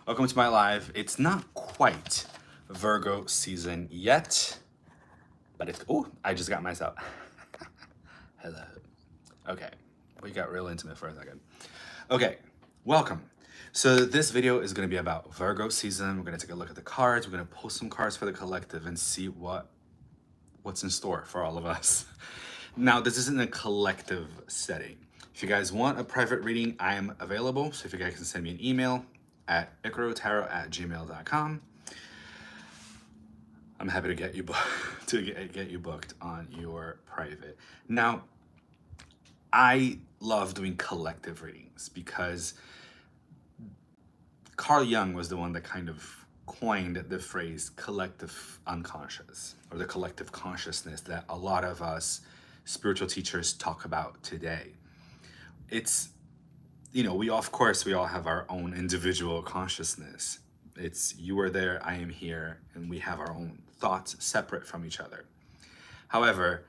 Welcome to my live. It's not quite Virgo season yet, but it's, oh, I just got myself. Hello. Okay, we got real intimate for a second. Okay, welcome. So this video is gonna be about Virgo season. We're gonna take a look at the cards. We're gonna pull some cards for the collective and see what's in store for all of us. Now, this isn't a collective setting. If you guys want a private reading, I am available. So if you guys can send me an email at icarotarot@gmail.com. I'm happy to get you get you booked on your private. Now, I love doing collective readings because Carl Jung was the one that kind of coined the phrase collective unconscious or the collective consciousness that a lot of us spiritual teachers talk about today. It's, we of course we all have our own individual consciousness. It's you are there, I am here, and we have our own thoughts separate from each other. However,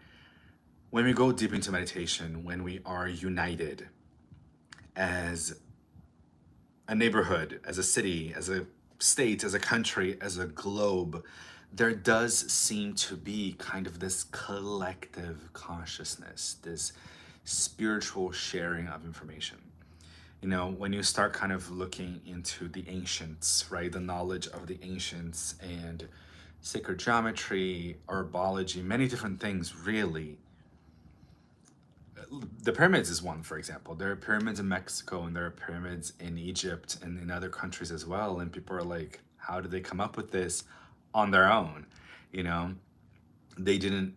when we go deep into meditation, when we are united as a neighborhood, as a city, as a state, as a country, as a globe, there does seem to be kind of this collective consciousness, this spiritual sharing of information. When you start kind of looking into the ancients, right, the knowledge of the ancients and sacred geometry, herbology, many different things, really. The pyramids is one, for example. There are pyramids in Mexico and there are pyramids in Egypt and in other countries as well. And people are like, how did they come up with this on their own? They didn't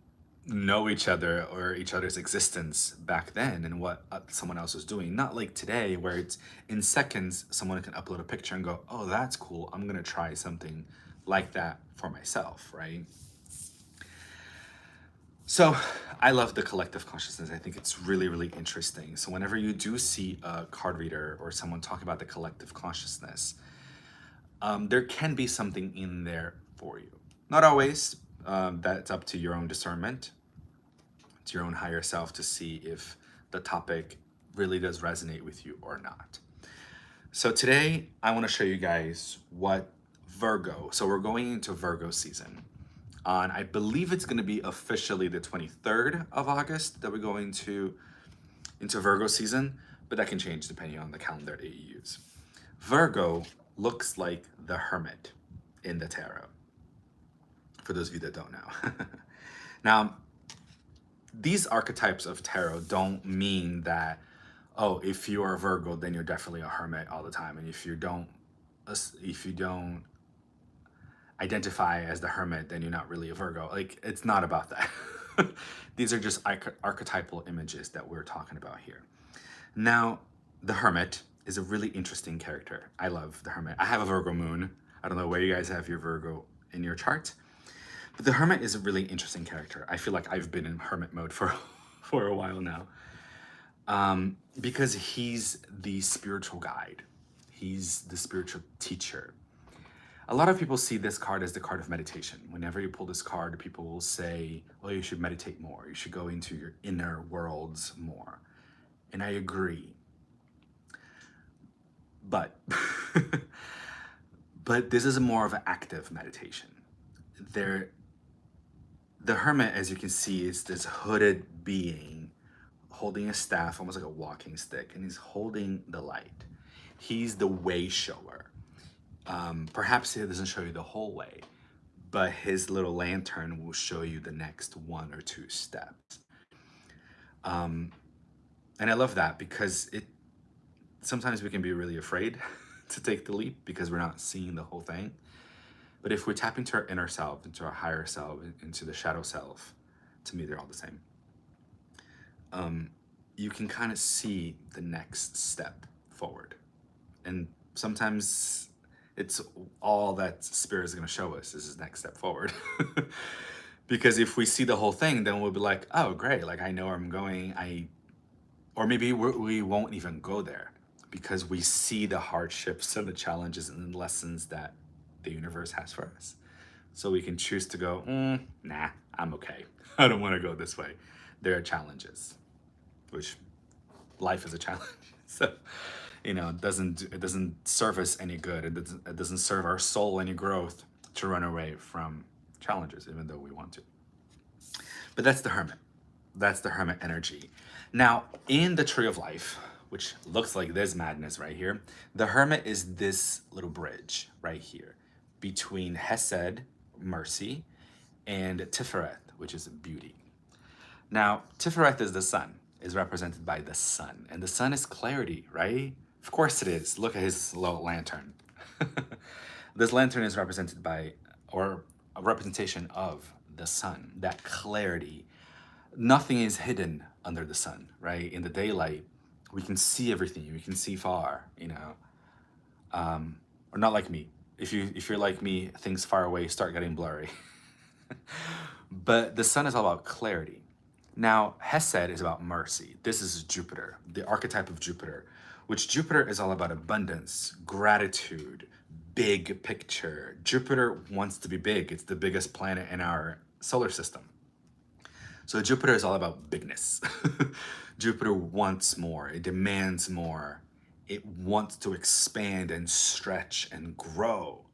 know each other or each other's existence back then and what someone else was doing. Not like today where it's in seconds, someone can upload a picture and go, oh, that's cool. I'm going to try something like that for myself, right? So I love the collective consciousness. I think it's really, really interesting. So whenever you do see a card reader or someone talk about the collective consciousness, there can be something in there for you. Not always. That's up to your own discernment, to your own higher self to see if the topic really does resonate with you or not. So today I want to show you guys what Virgo, so we're going into Virgo season. I believe it's going to be officially the 23rd of August that we're going into Virgo season, but that can change depending on the calendar that you use. Virgo looks like the Hermit in the tarot, for those of you that don't know. Now, these archetypes of tarot don't mean that, oh, if you are a Virgo, then you're definitely a hermit all the time. And if you don't identify as the hermit, then you're not really a Virgo. Like, it's not about that. These are just archetypal images that we're talking about here. Now, the Hermit is a really interesting character. I love the Hermit. I have a Virgo moon. I don't know where you guys have your Virgo in your chart, but the Hermit is a really interesting character. I feel like I've been in hermit mode for a while now, because he's the spiritual guide. He's the spiritual teacher. A lot of people see this card as the card of meditation. Whenever you pull this card, people will say, well, you should meditate more. You should go into your inner worlds more. And I agree. But, but this is more of an active meditation. The Hermit, as you can see, is this hooded being holding a staff, almost like a walking stick, and he's holding the light. He's the way shower. Perhaps he doesn't show you the whole way, but his little lantern will show you the next 1 or 2 steps. And I love that because sometimes we can be really afraid to take the leap because we're not seeing the whole thing. But if we tap into our inner self, into our higher self, into the shadow self, to me, they're all the same. You can kind of see the next step forward. And sometimes it's all that Spirit is going to show us is his next step forward. Because if we see the whole thing, then we'll be like, oh, great. Like, I know where I'm going. Or maybe we won't even go there because we see the hardships and the challenges and the lessons that the universe has for us. So we can choose to go, nah, I'm okay. I don't want to go this way. There are challenges, which life is a challenge. So, It doesn't serve us any good. It doesn't serve our soul any growth to run away from challenges, even though we want to. But that's the Hermit. That's the Hermit energy. Now, in the Tree of Life, which looks like this madness right here, the Hermit is this little bridge right here between Hesed, mercy, and Tiferet, which is beauty. Now, Tiferet is the sun, is represented by the sun, and the sun is clarity, right? Of course it is. Look at his little lantern. This lantern is represented by, or a representation of the sun, that clarity. Nothing is hidden under the sun, right? In the daylight, we can see everything. We can see far, or not like me. If you're like me, things far away start getting blurry. But the sun is all about clarity. Now, Hesed is about mercy. This is Jupiter, the archetype of Jupiter, which Jupiter is all about abundance, gratitude, big picture. Jupiter wants to be big. It's the biggest planet in our solar system. So Jupiter is all about bigness. Jupiter wants more. It demands more. It wants to expand and stretch and grow.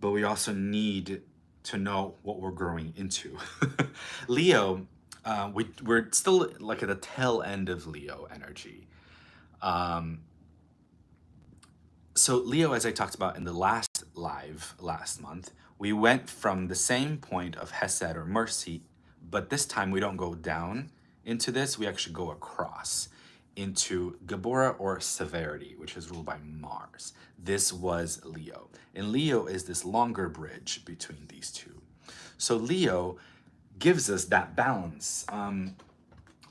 But we also need to know what we're growing into. Leo, we're still like at the tail end of Leo energy. So Leo, as I talked about in the last live last month, we went from the same point of Hesed or mercy, but this time we don't go down into this, we actually go across into Gabora or severity, which is ruled by Mars. This was Leo. And Leo is this longer bridge between these two. So Leo gives us that balance.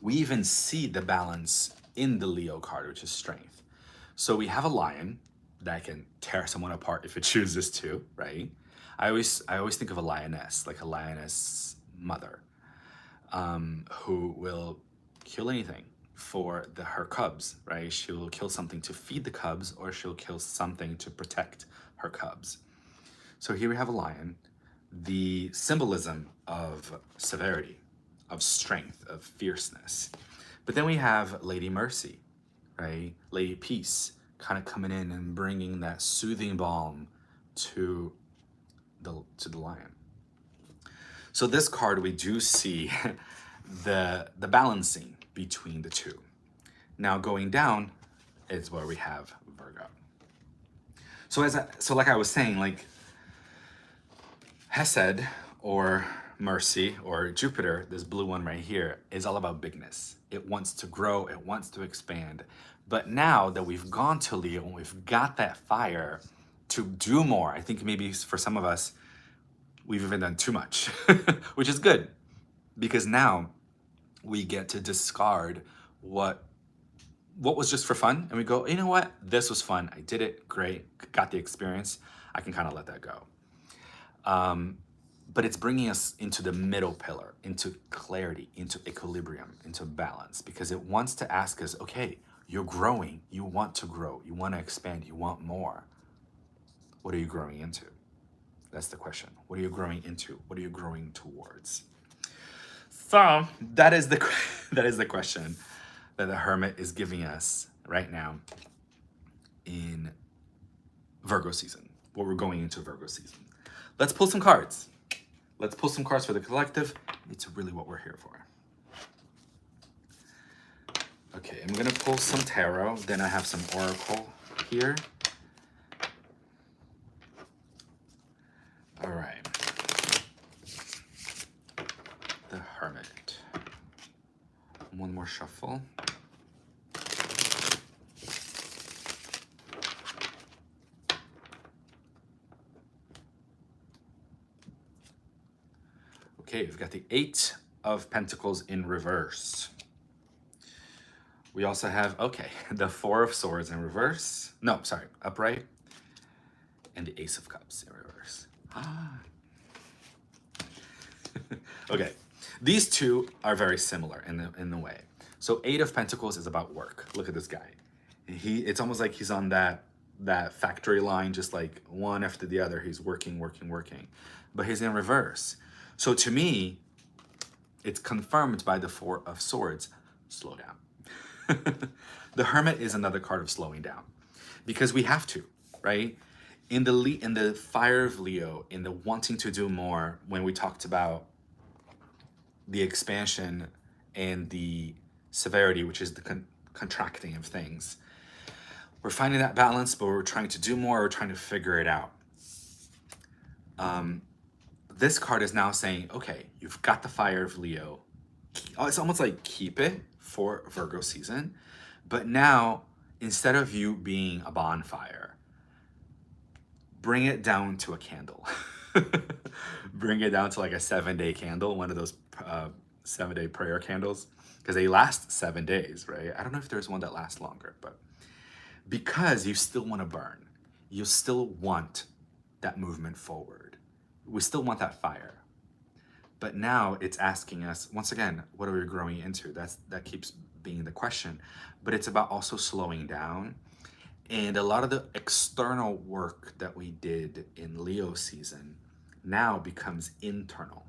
We even see the balance in the Leo card, which is strength. So we have a lion that can tear someone apart if it chooses to, right? I always think of a lioness, like a lioness mother, who will kill anything for her cubs, right? She will kill something to feed the cubs, or she'll kill something to protect her cubs. So here we have a lion, the symbolism of severity, of strength, of fierceness. But then we have Lady Mercy, right? Lady Peace, kind of coming in and bringing that soothing balm to the lion. So this card, we do see the balancing between the two. Now going down is where we have Virgo. So like I was saying, like Hesed or mercy or Jupiter, this blue one right here, is all about bigness. It wants to grow, it wants to expand. But now that we've gone to Leo and we've got that fire to do more, I think maybe for some of us, we've even done too much, which is good, because now we get to discard what was just for fun, and we go, you know what, this was fun, I did it, great, got the experience, I can kind of let that go. But it's bringing us into the middle pillar, into clarity, into equilibrium, into balance, because it wants to ask us, okay, you're growing, you want to grow, you want to expand, you want more. What are you growing into? That's the question. What are you growing into? What are you growing towards? So that is the question that the Hermit is giving us right now in Virgo season. What we're going into Virgo season. Let's pull some cards. Let's pull some cards for the collective. It's really what we're here for. Okay, I'm gonna pull some tarot. Then I have some oracle here. All right. The Hermit. One more shuffle. Okay, we've got the Eight of Pentacles in reverse. We also have, okay, the Four of Swords in reverse. No, sorry, upright. And the Ace of Cups in reverse. Okay, these two are very similar in the way. So Eight of Pentacles is about work. Look at this guy. It's almost like he's on that factory line, just like one after the other. He's working. But he's in reverse. So to me, it's confirmed by the Four of Swords. Slow down. The Hermit is another card of slowing down because we have to, right? In the fire of Leo, in the wanting to do more, when we talked about the expansion and the severity, which is the contracting of things, we're finding that balance, but we're trying to do more, we're trying to figure it out. This card is now saying, okay, you've got the fire of Leo. It's almost like keep it for Virgo season, but now instead of you being a bonfire, bring it down to a candle. Bring it down to like a 7-day candle, one of those 7-day prayer candles, because they last 7 days, right? I don't know if there's one that lasts longer, but because you still want to burn, you still want that movement forward. We still want that fire. But now it's asking us, once again, what are we growing into? That keeps being the question. But it's about also slowing down. And a lot of the external work that we did in Leo season now becomes internal.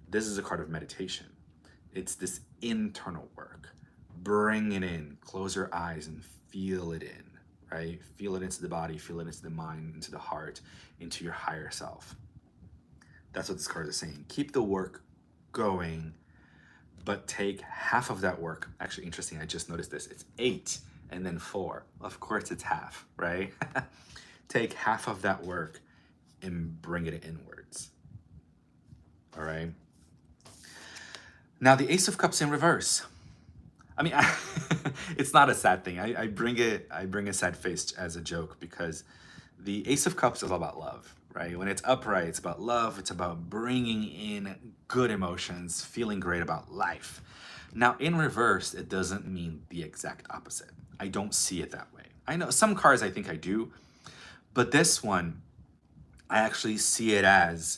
This is a card of meditation. It's this internal work. Bring it in, close your eyes and feel it in, right? Feel it into the body, feel it into the mind, into the heart, into your higher self. That's what this card is saying. Keep the work going, but take half of that work. Actually, interesting, I just noticed this. It's 8 and then 4. Of course it's half, right? Take half of that work and bring it inwards. All right? Now the Ace of Cups in reverse. I mean, it's not a sad thing. I bring a sad face as a joke because the Ace of Cups is all about love, right? When it's upright, it's about love. It's about bringing in good emotions, feeling great about life. Now, in reverse, it doesn't mean the exact opposite. I don't see it that way. I know some cards I think I do, but this one, I actually see it as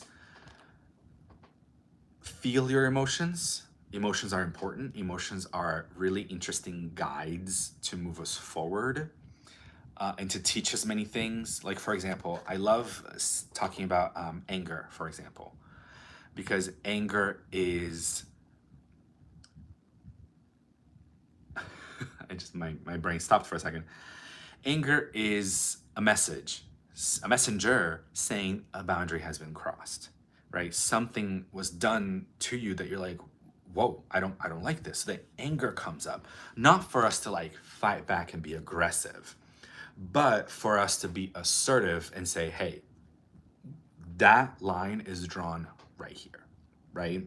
feel your emotions. Emotions are important. Emotions are really interesting guides to move us forward. And to teach us many things. Like, for example, I love talking about anger, for example, because anger is, my brain stopped for a second. Anger is a message, a messenger saying a boundary has been crossed, right? Something was done to you that you're like, whoa, I don't like this. So the anger comes up, not for us to like fight back and be aggressive, but for us to be assertive and say, hey, that line is drawn right here, right?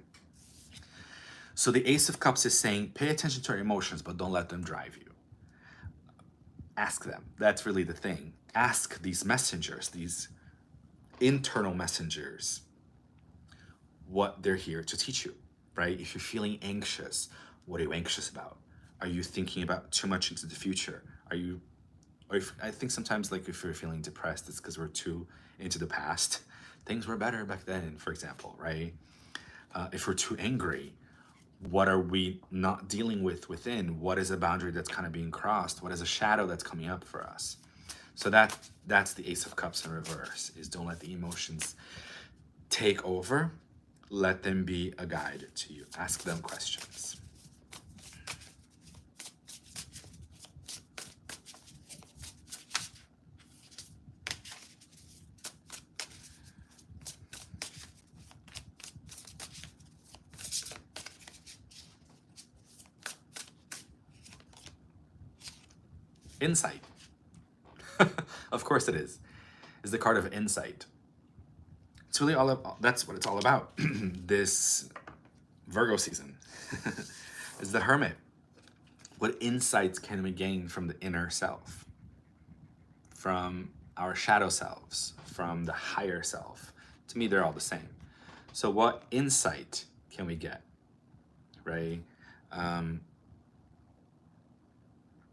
So the Ace of Cups is saying, pay attention to your emotions, but don't let them drive you. Ask them. That's really the thing. Ask these messengers, these internal messengers, what they're here to teach you, right? If you're feeling anxious, what are you anxious about? Are you thinking about too much into the future? I think sometimes, like, if you're feeling depressed, it's because we're too into the past. Things were better back then, for example, right? If we're too angry, what are we not dealing with within? What is a boundary that's kind of being crossed? What is a shadow that's coming up for us? So that's the Ace of Cups in reverse, is don't let the emotions take over. Let them be a guide to you. Ask them questions. Insight. Of course it is. Is the card of insight. It's really all about, that's what it's all about. This Virgo season is the Hermit. What insights can we gain from the inner self, from our shadow selves, from the higher self? To me, they're all the same. So what insight can we get, right?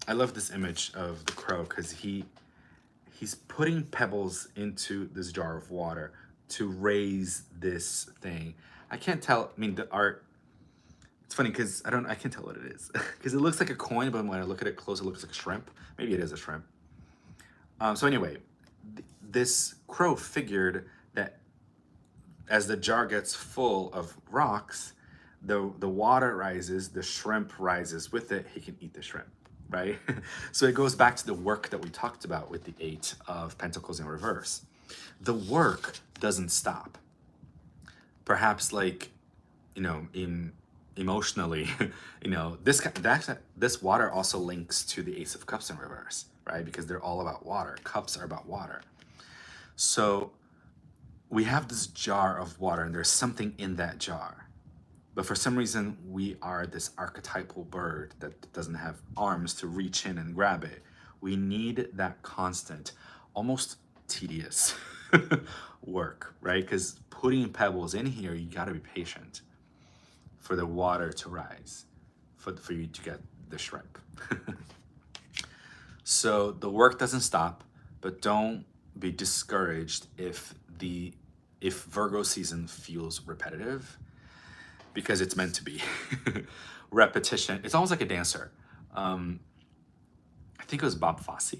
I love this image of the crow because he's putting pebbles into this jar of water to raise this thing. I can't tell. I mean, the art. It's funny because I can't tell what it is because it looks like a coin, but when I look at it close, it looks like a shrimp. Maybe it is a shrimp. So anyway, this crow figured that as the jar gets full of rocks, the water rises, the shrimp rises with it, he can eat the shrimp, right? So it goes back to the work that we talked about with the Eight of Pentacles in reverse. The work doesn't stop. Perhaps like, in emotionally, this water also links to the Ace of Cups in reverse, right? Because they're all about water. Cups are about water. So we have this jar of water and there's something in that jar. But for some reason, we are this archetypal bird that doesn't have arms to reach in and grab it. We need that constant, almost tedious work, right? Because putting pebbles in here, you got to be patient for the water to rise, for you to get the shrimp. So the work doesn't stop, but don't be discouraged if Virgo season feels repetitive, because it's meant to be. Repetition. It's almost like a dancer. I think it was Bob Fosse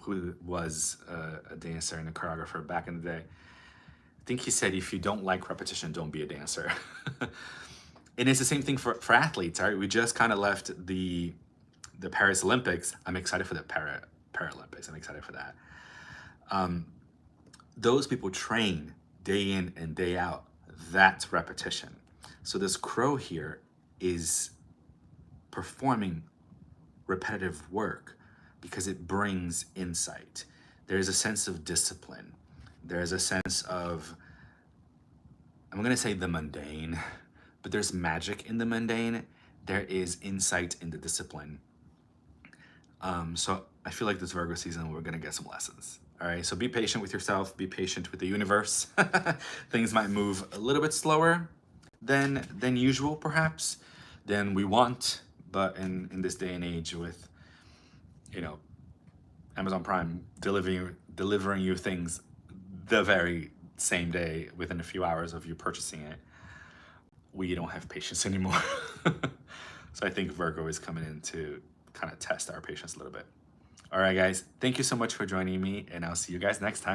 who was a dancer and a choreographer back in the day. I think he said, if you don't like repetition, don't be a dancer. And it's the same thing for athletes, right? We just kind of left the Paris Olympics. I'm excited for the Paralympics. I'm excited for that. Those people train day in and day out. That's repetition. So this crow here is performing repetitive work because it brings insight. There's a sense of discipline. There's a sense of, I'm going to say the mundane, but there's magic in the mundane. There is insight in the discipline. So I feel like this Virgo season, we're going to get some lessons. All right, so be patient with yourself, be patient with the universe. Things might move a little bit slower than usual, perhaps, than we want. But in this day and age with, Amazon Prime delivering you things the very same day within a few hours of you purchasing it, we don't have patience anymore. So I think Virgo is coming in to kind of test our patience a little bit. All right, guys, thank you so much for joining me, and I'll see you guys next time.